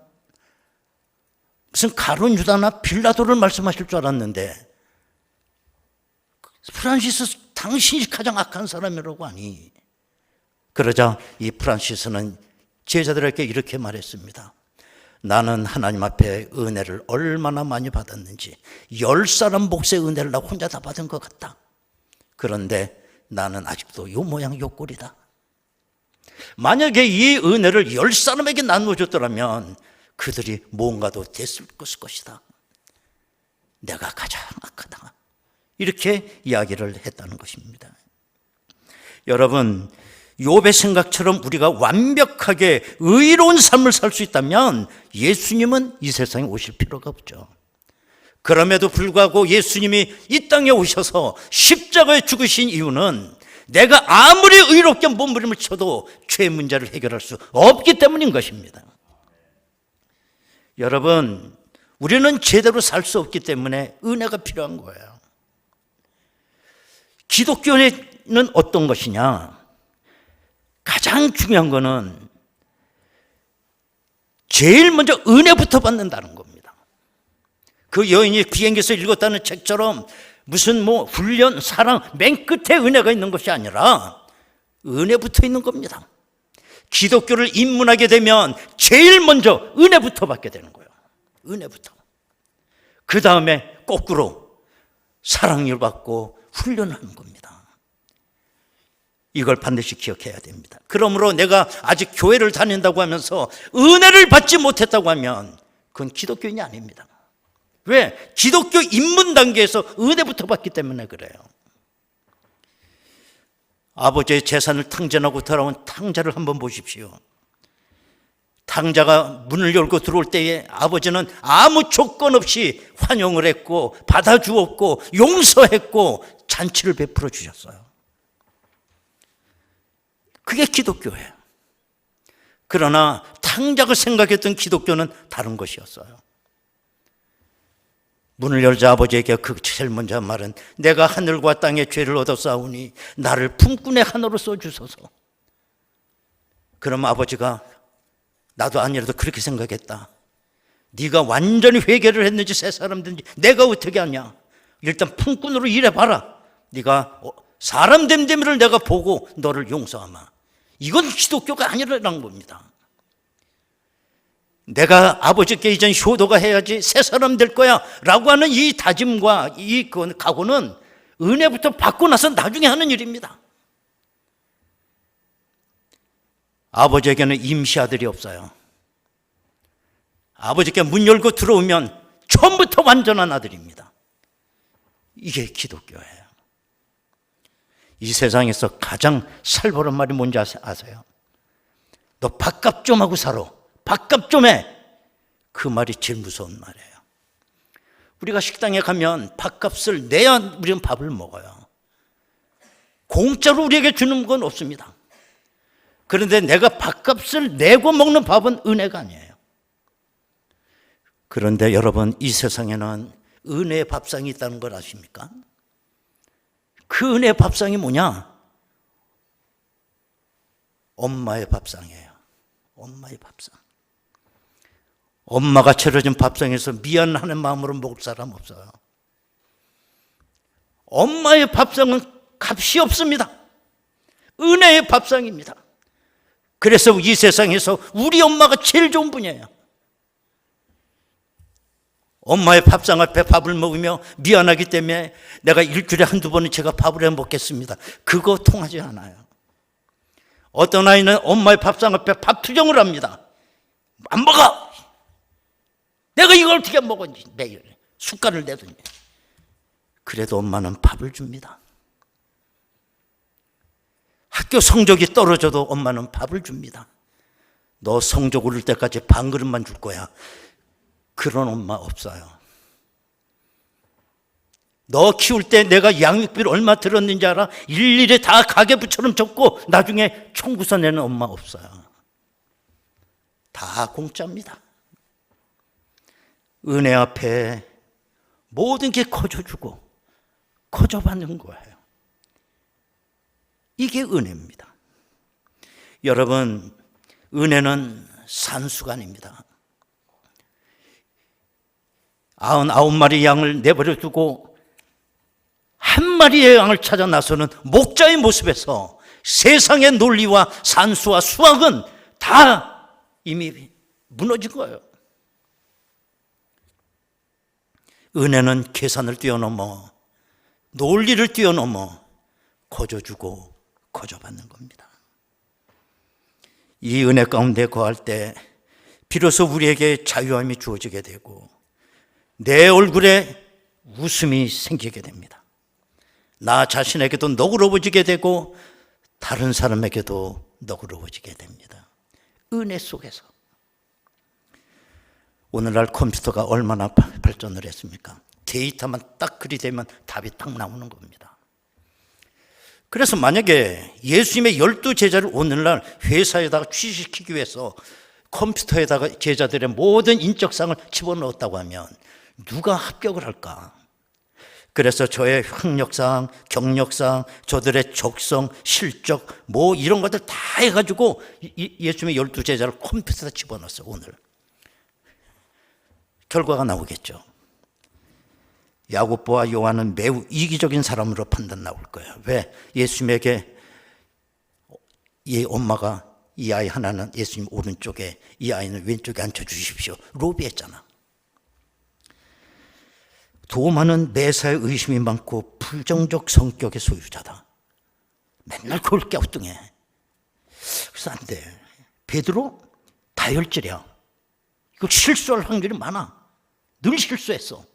무슨 가룟 유다나 빌라도를 말씀하실 줄 알았는데 프란시스, 당신이 가장 악한 사람이라고 하니. 그러자 이 프란시스는 제자들에게 이렇게 말했습니다. 나는 하나님 앞에 은혜를 얼마나 많이 받았는지 10사람 몫의 은혜를 나 혼자 다 받은 것 같다. 그런데 나는 아직도 요 모양 요 꼴이다. 만약에 이 은혜를 10사람에게 나누어줬더라면 그들이 뭔가도 됐을 것이다. 내가 가장 악하다. 이렇게 이야기를 했다는 것입니다. 여러분, 욥의 생각처럼 우리가 완벽하게 의로운 삶을 살 수 있다면 예수님은 이 세상에 오실 필요가 없죠. 그럼에도 불구하고 예수님이 이 땅에 오셔서 십자가에 죽으신 이유는 내가 아무리 의롭게 몸부림을 쳐도 죄의 문제를 해결할 수 없기 때문인 것입니다. 여러분, 우리는 제대로 살 수 없기 때문에 은혜가 필요한 거예요. 기독교는 어떤 것이냐? 가장 중요한 거는 제일 먼저 은혜부터 받는다는 겁니다. 그 여인이 비행기에서 읽었다는 책처럼 무슨 훈련, 사랑, 맨 끝에 은혜가 있는 것이 아니라 은혜부터 있는 겁니다. 기독교를 입문하게 되면 제일 먼저 은혜부터 받게 되는 거예요. 은혜부터. 그 다음에 거꾸로 사랑을 받고 훈련하는 겁니다. 이걸 반드시 기억해야 됩니다. 그러므로 내가 아직 교회를 다닌다고 하면서 은혜를 받지 못했다고 하면 그건 기독교인이 아닙니다. 왜? 기독교 입문 단계에서 은혜부터 받기 때문에 그래요. 아버지의 재산을 탕진하고 돌아온 탕자를 한번 보십시오. 탕자가 문을 열고 들어올 때에 아버지는 아무 조건 없이 환영을 했고 받아주었고 용서했고 잔치를 베풀어 주셨어요. 그게 기독교예요. 그러나 탕자가 생각했던 기독교는 다른 것이었어요. 문을 열자 아버지에게 그 제일 먼저 한 말은 내가 하늘과 땅의 죄를 얻었사오니 나를 품꾼의 하나로 써주소서. 그럼 아버지가 나도 아니라도 그렇게 생각했다. 네가 완전히 회개를 했는지 새 사람 된지 내가 어떻게 아냐. 일단 품꾼으로 일해봐라. 네가 사람 됨됨이를 내가 보고 너를 용서하마. 이건 기독교가 아니라는 겁니다. 내가 아버지께 이젠 효도가 해야지 새 사람 될 거야 라고 하는 이 다짐과 이 각오는 은혜부터 받고 나서 나중에 하는 일입니다. 아버지에게는 임시 아들이 없어요. 아버지께 문 열고 들어오면 처음부터 완전한 아들입니다. 이게 기독교예요. 이 세상에서 가장 살벌한 말이 뭔지 아세요? 너 밥값 좀 하고 살아. 밥값 좀 해. 그 말이 제일 무서운 말이에요. 우리가 식당에 가면 밥값을 내야 우리는 밥을 먹어요. 공짜로 우리에게 주는 건 없습니다. 그런데 내가 밥값을 내고 먹는 밥은 은혜가 아니에요. 그런데 여러분, 이 세상에는 은혜의 밥상이 있다는 걸 아십니까? 그 은혜의 밥상이 뭐냐? 엄마의 밥상이에요. 엄마의 밥상. 엄마가 차려준 밥상에서 미안하는 마음으로 먹을 사람 없어요. 엄마의 밥상은 값이 없습니다. 은혜의 밥상입니다. 그래서 이 세상에서 우리 엄마가 제일 좋은 분이에요. 엄마의 밥상 앞에 밥을 먹으며 미안하기 때문에 내가 일주일에 한두 번은 제가 밥을 해 먹겠습니다. 그거 통하지 않아요. 어떤 아이는 엄마의 밥상 앞에 밥 투정을 합니다. 안 먹어! 내가 이걸 어떻게 먹었지? 매일 숟갈을 내더니. 그래도 엄마는 밥을 줍니다. 학교 성적이 떨어져도 엄마는 밥을 줍니다. 너 성적 오를 때까지 반 그릇만 줄 거야. 그런 엄마 없어요. 너 키울 때 내가 양육비를 얼마 들었는지 알아? 일일이 다 가계부처럼 적고 나중에 청구서 내는 엄마 없어요. 다 공짜입니다. 은혜 앞에 모든 게 커져주고 커져받는 거예요. 이게 은혜입니다. 여러분, 은혜는 산수관입니다. 99마리 양을 내버려 두고 한 마리의 양을 찾아 나서는 목자의 모습에서 세상의 논리와 산수와 수학은 다 이미 무너진 거예요. 은혜는 계산을 뛰어넘어 논리를 뛰어넘어 거저주고 거저받는 겁니다. 이 은혜 가운데 거할 때 비로소 우리에게 자유함이 주어지게 되고 내 얼굴에 웃음이 생기게 됩니다. 나 자신에게도 너그러워지게 되고 다른 사람에게도 너그러워지게 됩니다. 은혜 속에서. 오늘날 컴퓨터가 얼마나 발전을 했습니까? 데이터만 딱 그리 되면 답이 딱 나오는 겁니다. 그래서 만약에 예수님의 12제자를 오늘날 회사에다가 취직시키기 위해서 컴퓨터에다가 제자들의 모든 인적사항을 집어넣었다고 하면 누가 합격을 할까? 그래서 저의 학력상, 경력상, 저들의 적성, 실적 뭐 이런 것들 다 해가지고 예수님의 12제자를 컴퓨터에다 집어넣었어요. 오늘 결과가 나오겠죠. 야고보와 요한은 매우 이기적인 사람으로 판단 나올 거예요. 왜? 예수님에게 이 엄마가 이 아이 하나는 예수님 오른쪽에 이 아이는 왼쪽에 앉혀주십시오 로비했잖아. 도마는 매사에 의심이 많고 불정적 성격의 소유자다. 맨날 그걸 갸우뚱해. 그래서 안 돼. 베드로 다혈질이야. 이거 실수할 확률이 많아. 늘 실수했어.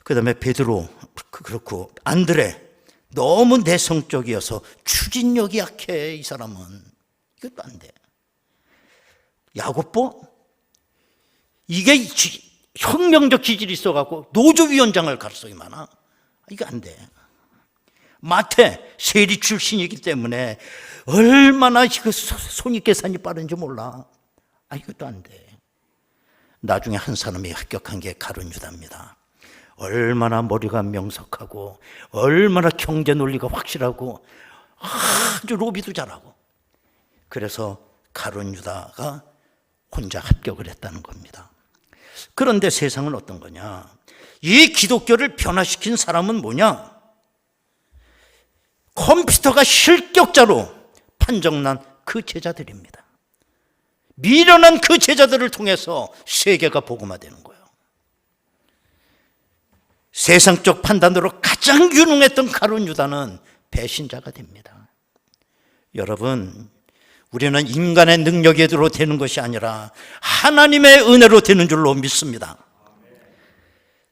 그 다음에 베드로 그렇고 안드레 너무 내성적이어서 추진력이 약해. 이 사람은 이것도 안 돼. 야고보 이게 혁명적 기질이 있어갖고 노조위원장을 가능성이 많아. 이거 안 돼. 마태 세리 출신이기 때문에 얼마나 이거 손익 계산이 빠른지 몰라. 이것도 안 돼. 나중에 한 사람이 합격한 게 가룟 유다입니다. 얼마나 머리가 명석하고 얼마나 경제 논리가 확실하고 아주 로비도 잘하고, 그래서 가룟 유다가 혼자 합격을 했다는 겁니다. 그런데 세상은 어떤 거냐? 이 기독교를 변화시킨 사람은 뭐냐? 컴퓨터가 실격자로 판정난 그 제자들입니다. 미련한 그 제자들을 통해서 세계가 복음화되는 거예요. 세상적 판단으로 가장 유능했던 가룟 유다는 배신자가 됩니다. 여러분, 우리는 인간의 능력으로 되는 것이 아니라 하나님의 은혜로 되는 줄로 믿습니다.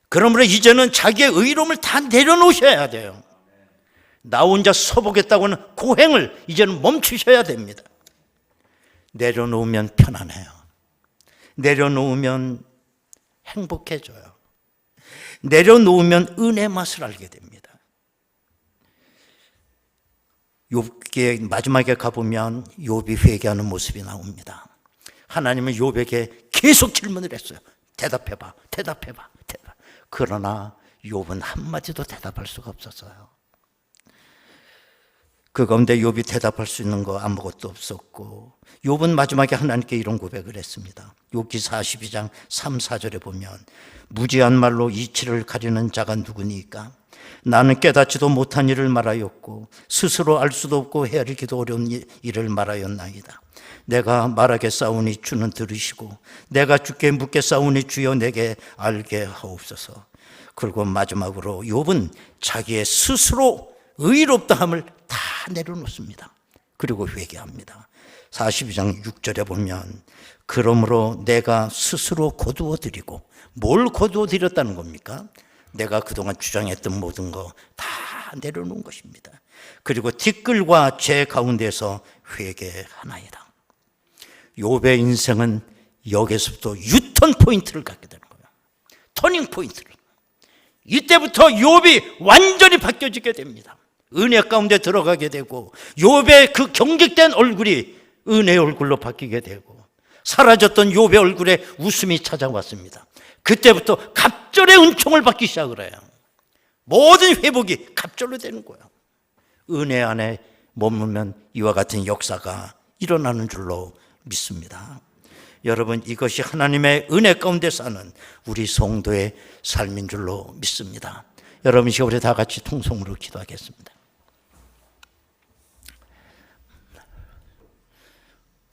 그러므로 이제는 자기의 의로움을 다 내려놓으셔야 돼요. 나 혼자 서보겠다고 하는 고행을 이제는 멈추셔야 됩니다. 내려놓으면 편안해요. 내려놓으면 행복해져요. 내려놓으면 은혜 맛을 알게 됩니다. 욥기의 마지막에 가보면 욥이 회개하는 모습이 나옵니다. 하나님은 욥에게 계속 질문을 했어요. 대답해봐, 대답해봐, 대답. 그러나 욥은 한마디도 대답할 수가 없었어요. 그 가운데 욥이 대답할 수 있는 거 아무것도 없었고, 욥은 마지막에 하나님께 이런 고백을 했습니다. 욥기 42장 3, 4절에 보면 무지한 말로 이치를 가리는 자가 누구니까? 나는 깨닫지도 못한 일을 말하였고 스스로 알 수도 없고 헤아리기도 어려운 일을 말하였나이다. 내가 말하겠사오니 주는 들으시고 내가 주께 묻겠사오니 주여 내게 알게 하옵소서. 그리고 마지막으로 욥은 자기의 스스로 의롭다함을 다 내려놓습니다. 그리고 회개합니다. 42장 6절에 보면 그러므로 내가 스스로 거두어 드리고, 뭘 거두어 드렸다는 겁니까? 내가 그동안 주장했던 모든 거 다 내려놓은 것입니다. 그리고 티끌과 제 가운데서 회개하나이다. 욥의 인생은 여기서부터 유턴 포인트를 갖게 되는 거예요. 터닝 포인트를. 이때부터 욥이 완전히 바뀌어지게 됩니다. 은혜 가운데 들어가게 되고, 욥의 그 경직된 얼굴이 은혜의 얼굴로 바뀌게 되고, 사라졌던 욥의 얼굴에 웃음이 찾아왔습니다. 그때부터 갑절의 은총을 받기 시작을 해요. 모든 회복이 갑절로 되는 거예요. 은혜 안에 머물면 이와 같은 역사가 일어나는 줄로 믿습니다. 여러분, 이것이 하나님의 은혜 가운데 사는 우리 성도의 삶인 줄로 믿습니다. 여러분, 우리 다 같이 통성으로 기도하겠습니다.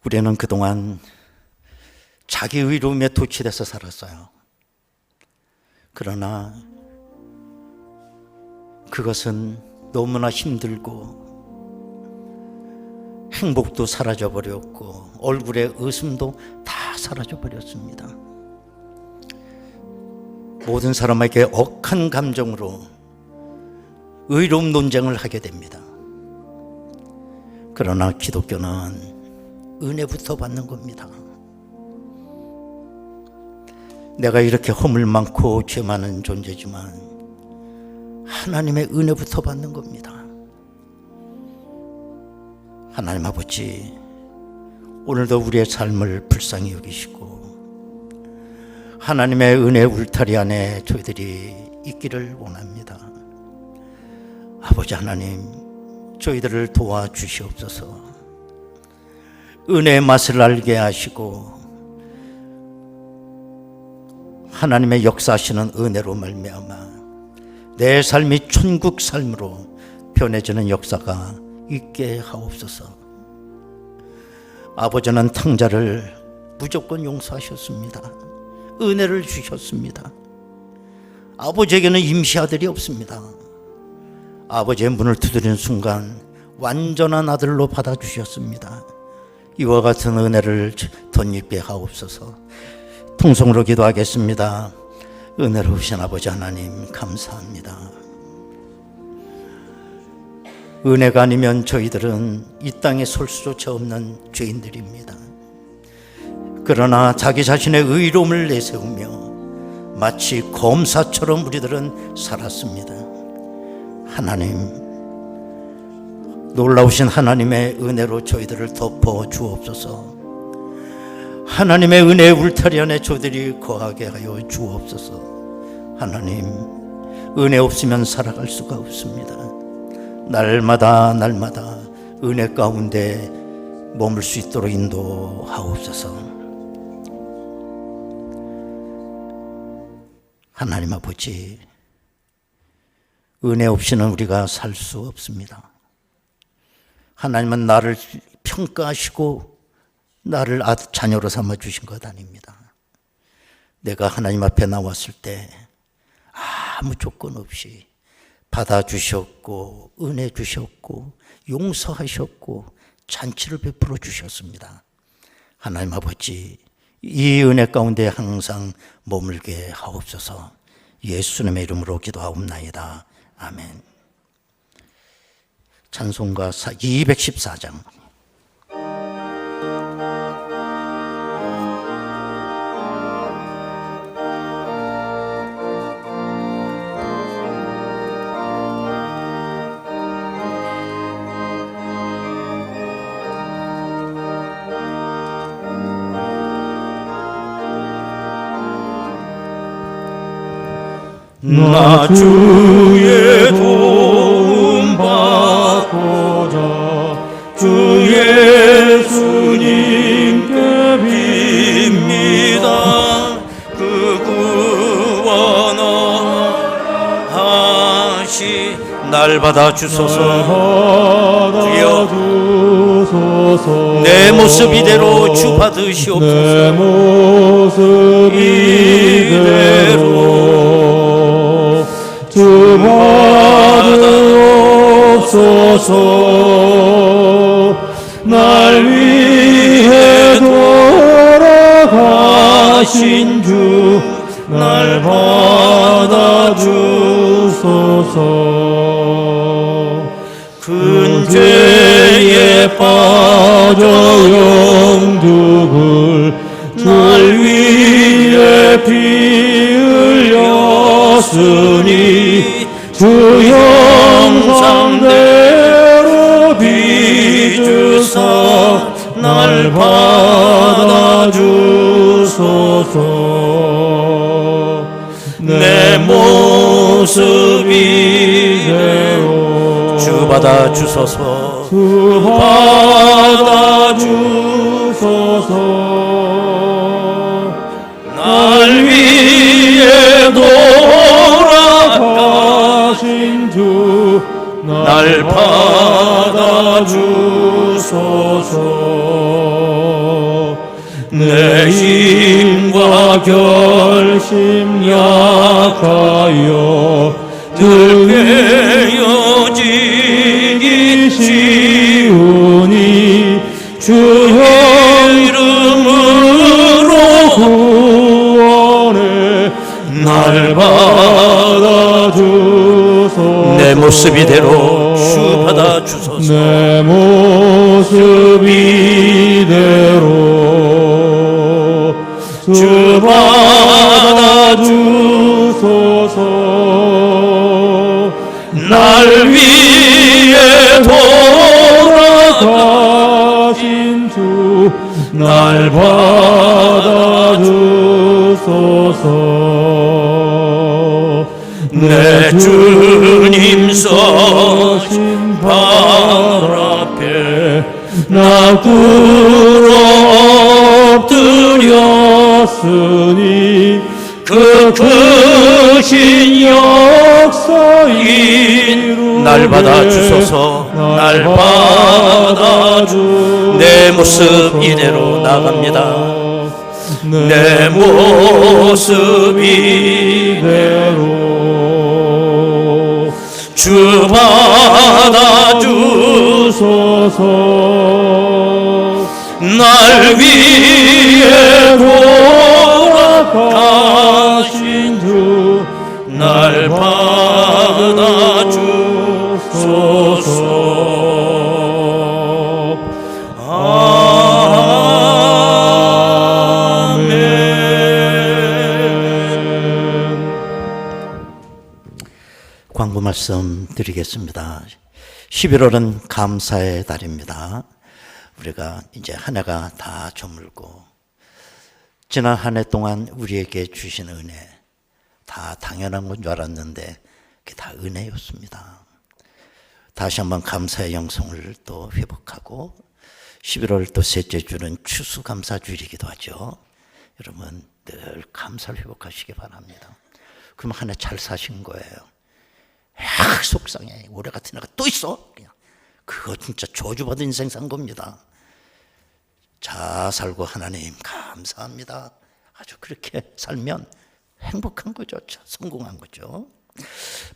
우리는 그동안 자기 의로움에 도취돼서 살았어요. 그러나 그것은 너무나 힘들고 행복도 사라져버렸고 얼굴의 웃음도 다 사라져버렸습니다. 모든 사람에게 억한 감정으로 의로움 논쟁을 하게 됩니다. 그러나 기독교는 은혜부터 받는 겁니다. 내가 이렇게 허물 많고 죄 많은 존재지만 하나님의 은혜부터 받는 겁니다. 하나님 아버지, 오늘도 우리의 삶을 불쌍히 여기시고 하나님의 은혜 울타리 안에 저희들이 있기를 원합니다. 아버지 하나님, 저희들을 도와주시옵소서. 은혜의 맛을 알게 하시고 하나님의 역사하시는 은혜로 말미암아 내 삶이 천국 삶으로 변해지는 역사가 있게 하옵소서. 아버지는 탕자를 무조건 용서하셨습니다. 은혜를 주셨습니다. 아버지에게는 임시 아들이 없습니다. 아버지의 문을 두드리는 순간 완전한 아들로 받아주셨습니다. 이와 같은 은혜를 덧입게 하옵소서. 통성으로 기도하겠습니다. 은혜로우신 아버지 하나님, 감사합니다. 은혜가 아니면 저희들은 이 땅에 설 수조차 없는 죄인들입니다. 그러나 자기 자신의 의로움을 내세우며 마치 검사처럼 우리들은 살았습니다. 하나님, 놀라우신 하나님의 은혜로 저희들을 덮어 주옵소서. 하나님의 은혜의 울타리 안에 저들이 거하게 하여 주옵소서. 하나님, 은혜 없으면 살아갈 수가 없습니다. 날마다 은혜 가운데 머물 수 있도록 인도하옵소서. 하나님 아버지, 은혜 없이는 우리가 살 수 없습니다. 하나님은 나를 평가하시고 나를 자녀로 삼아 주신 것 아닙니다. 내가 하나님 앞에 나왔을 때 아무 조건 없이 받아주셨고 은혜 주셨고 용서하셨고 잔치를 베풀어 주셨습니다. 하나님 아버지, 이 은혜 가운데 항상 머물게 하옵소서. 예수님의 이름으로 기도하옵나이다. 아멘. 찬송가 214장. 나 주의 도움 받고자 주 예수님께 빕니다. 그 구원하시 날 받아주소서. 주여 내 모습 이대로 주 받으시옵소서. 내 모습 이대로 주 받으옵소서. 날 위해 돌아가신 주 날 받아주소서. 큰 죄에 빠져 영둑을 날 위해 피 흘렸으니 주 형상대로 빚으사 날 받아주소서. 내 모습 이대로 주 받아주소서. 주 받아주소서. 날 위해 돌아가신 주 날 받아주소서. 내 힘과 결심 약하여 들깨어지기 쉬우니 주의 이름으로 구원해 날 받아주소서. 내 모습 이대로 주 받아주소서. 내 모습 이대로 주 받아주소서. 날 위해 돌아가신 주 날 받아주소서. 내 주님 서신 발 앞에 나 꿇어 엎드렸으니 그 크신 역사 이루 날 받아주소서. 날 받아주. 내 모습 이대로 나갑니다. 내 모습 이대로 주 받아주소서. 날 위해 돌아가신 주 날 받아주소서. 광고 말씀 드리겠습니다. 11월은 감사의 달입니다. 우리가 이제 한 해가 다 저물고 지난 한 해 동안 우리에게 주신 은혜, 다 당연한 건 줄 알았는데 그게 다 은혜였습니다. 다시 한번 감사의 영성을 또 회복하고 11월 또 셋째 주는 추수감사주일이기도 하죠. 여러분 늘 감사를 회복하시기 바랍니다. 그럼 한 해 잘 사신 거예요. 속상해. 올해 같은 해가 또 있어. 그냥. 그거 진짜 저주받은 인생 산 겁니다. 잘 살고 하나님 감사합니다. 아주 그렇게 살면 행복한 거죠. 성공한 거죠.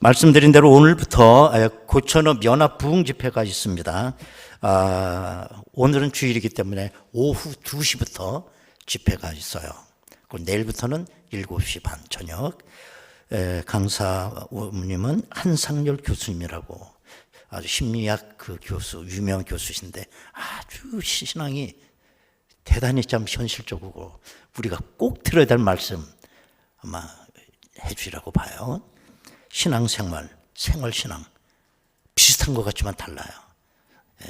말씀드린 대로 오늘부터 고천읍 연합 부흥 집회가 있습니다. 오늘은 주일이기 때문에 오후 2시부터 집회가 있어요. 그리고 내일부터는 7시 반 저녁. 강사님은 한상열 교수님이라고 아주 심리학 그 교수, 유명 교수신데 아주 신앙이 대단히 참 현실적이고 우리가 꼭 들어야 될 말씀 아마 해주리라고 봐요. 신앙생활, 생활신앙 비슷한 것 같지만 달라요.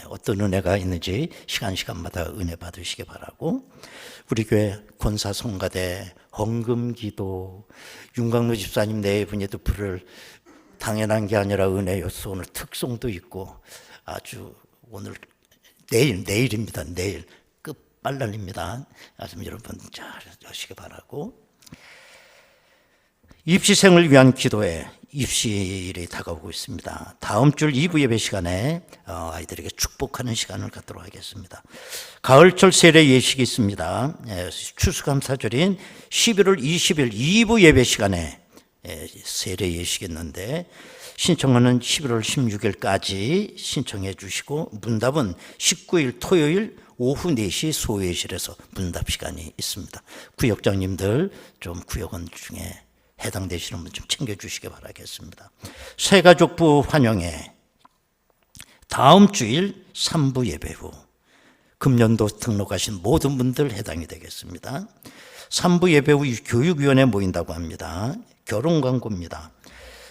어떤 은혜가 있는지 시간마다 은혜 받으시기 바라고, 우리 교회 권사 성가대 헌금기도 윤광로 집사님 네 분에도 불을 당연한 게 아니라 은혜였어. 오늘 특송도 있고 아주 오늘 내일입니다. 내일 끝발날입니다. 아주 여러분 잘 하시기 바라고, 입시생을 위한 기도회 입시일이 다가오고 있습니다. 다음 주 2부 예배 시간에 아이들에게 축복하는 시간을 갖도록 하겠습니다. 가을철 세례 예식이 있습니다. 추수감사절인 11월 20일 2부 예배 시간에 세례 예식이 있는데 신청은 11월 16일까지 신청해 주시고 문답은 19일 토요일 오후 4시 소회실에서 문답 시간이 있습니다. 구역장님들 좀 구역원 중에 해당되시는 분 좀 챙겨주시기 바라겠습니다. 새가족부 환영회 다음 주일 3부 예배 후 금년도 등록하신 모든 분들 해당이 되겠습니다. 3부 예배 후 교육위원회 모인다고 합니다. 결혼 광고입니다.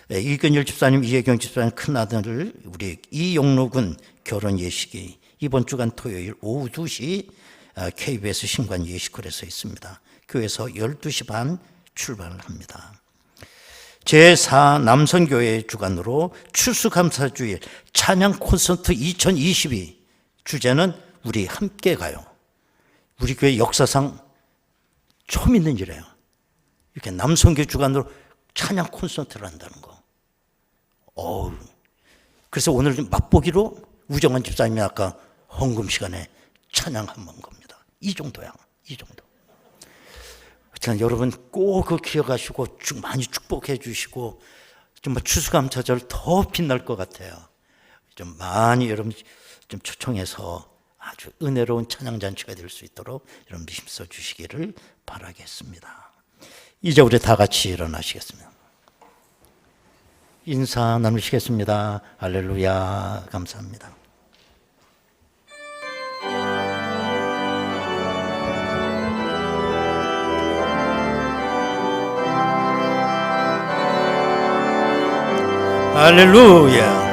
이근일 집사님, 이혜경 집사님 큰아들 우리 이용록은 결혼 예식이 이번 주간 토요일 오후 2시 KBS 신관 예식홀에서 있습니다. 교회에서 12시 반 출발을 합니다. 제4 남선교회 주관으로 추수감사주일 찬양 콘서트 2022 주제는 우리 함께 가요. 우리 교회 역사상 처음 있는 일이에요. 이렇게 남선교회 주관으로 찬양 콘서트를 한다는 거. 그래서 오늘 맛보기로 우정환 집사님이 아까 헌금 시간에 찬양 한번 겁니다. 이 정도야. 이 정도. 여러분 꼭 그 기억하시고 많이 축복해 주시고 정말 추수감사절 더 빛날 것 같아요. 좀 많이 여러분 좀 초청해서 아주 은혜로운 찬양잔치가 될 수 있도록 여러분 힘써 주시기를 바라겠습니다. 이제 우리 다 같이 일어나시겠습니다. 인사 나누시겠습니다. 할렐루야. 감사합니다. 할렐루야.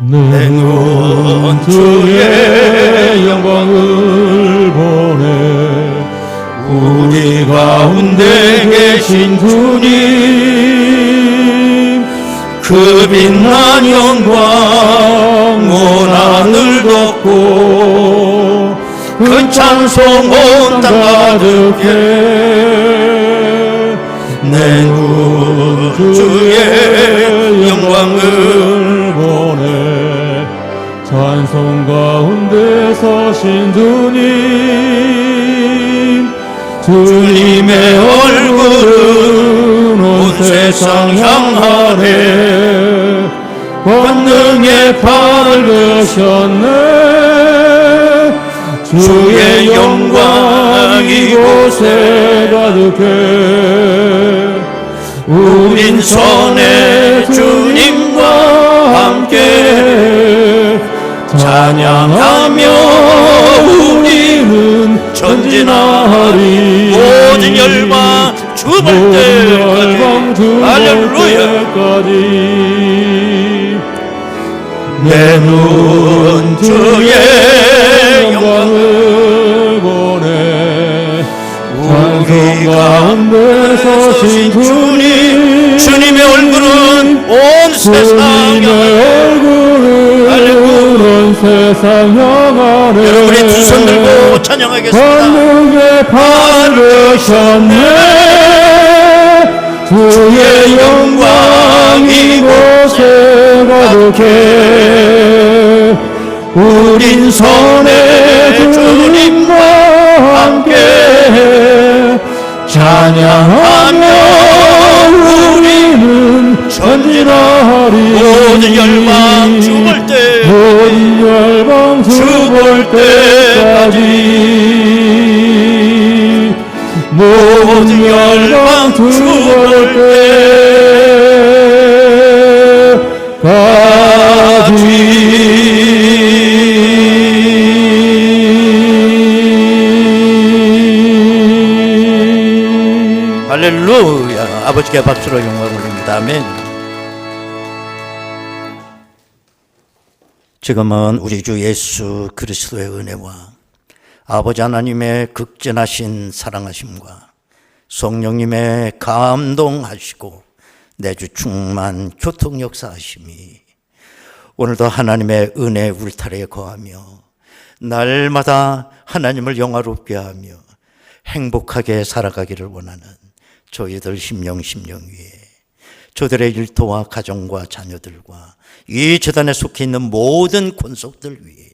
내 눈 주의 영광을 보네. 우리 가운데 계신 주님, 그 빛난 영광 온 하늘 덮고 그 찬송 온 땅 가득해. 내 눈 주의 영광을 보네. 찬송 가운데 서신 주님, 주님의 얼굴은 온 세상 향하네. 권능에 밝으셨네. 주의 영광 이곳에 가득해. 우린 선의 주님과 함께 찬양하며 우리는 전진하리. 모든 열방 죽을 때까지 할렐루야. 내 눈 주의 영광을 보네. 가운데 서신 주님, 주님의 얼굴은 온 세상에 주님의 얼굴은 온 세상 향하네. 여러분이 두 손 들고 찬양하겠습니다. 권능에 바르셨네. 주의 영광이 이곳에 가득해. 우린 선의 주님과 함께 찬양하며 우리는 전진하리. 모든 열방 죽을 때, 모든 열방 죽을 때까지, 모든 열방 죽을 때까지. 할렐루야. 아버지께 박수로 영광 올립니다. 아멘. 지금은 우리 주 예수 그리스도의 은혜와 아버지 하나님의 극진하신 사랑하심과 성령님의 감동하시고 내주 충만 교통 역사하심이 오늘도 하나님의 은혜 울타리에 거하며 날마다 하나님을 영화롭게 하며 행복하게 살아가기를 원하는 저희들 심령 위에 저들의 일터와 가정과 자녀들과 이 재단에 속해 있는 모든 권속들 위에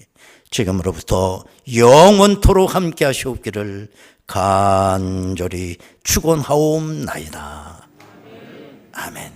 지금으로부터 영원토록 함께 하시옵기를 간절히 축원하옵나이다. 아멘.